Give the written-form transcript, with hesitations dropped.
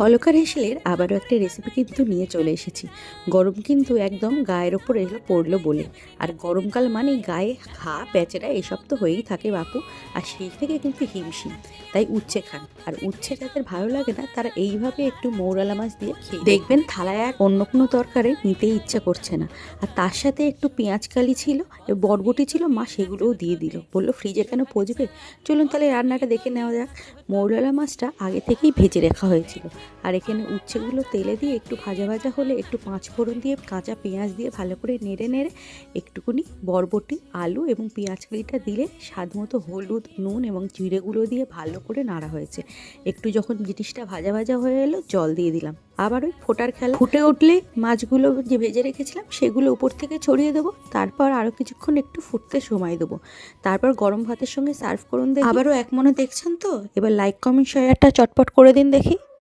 Walker হেসেলের আবারও একটা recipe কিন্তু নিয়ে চলে এসেছি। গরম কিন্তু একদম গায়ের ওপর এলো পড়লো বলে, আর গরমকাল মানে গায়ে ঘা প্যাচেরা এসব তো হয়েই থাকে বাপু। আর সেই থেকে কিন্তু হিমশিম, তাই উচ্ছে খান। আর উচ্ছে যাদের ভালো লাগে না তারা এইভাবে একটু মৌরালা মাছ দিয়ে খেয়ে দেখবেন থালায় আর অন্য কোনো তরকারি নিতেই ইচ্ছা করছে না। আর তার সাথে একটু পেঁয়াজ কালি ছিল, বরবটি ছিল, মা সেগুলোও দিয়ে দিল, বললো ফ্রিজে কেন পচবে। চলুন তাহলে রান্নাটা দেখে নেওয়া যাক। মৌরলা মাছটা আগে থেকেই ভেজে রাখা হয়েছিল, আর এখানে উচ্ছেগুলো তেলে দিয়ে একটু ভাজা ভাজা হলে একটু পাঁচফোড়ন দিয়ে কাঁচা পেঁয়াজ দিয়ে ভালো করে নেড়ে নেড়ে একটুকুনি বরবটি, আলু এবং পেঁয়াজ কালিটা দিলে স্বাদ মতো হলুদ, নুন এবং জিরে গুঁড়ো দিয়ে ভালো করে নাড়া হয়েছে। একটু যখন জিনিসটা ভাজা ভাজা হয়ে এলো জল দিয়ে দিলাম। আবার ওই ফোটার খেলা ফুটে উঠলে মাছগুলো যে ভেজে রেখেছিলাম সেগুলো উপর থেকে ছড়িয়ে দেবো। তারপর আরও কিছুক্ষণ একটু ফুটতে সময় দেবো। তারপর গরম ভাতের সঙ্গে সার্ভ করুন। আবারও এক মনে দেখছেন তো? এবার লাইক, কমেন্ট, শেয়ারটা চটপট করে দিন দেখি।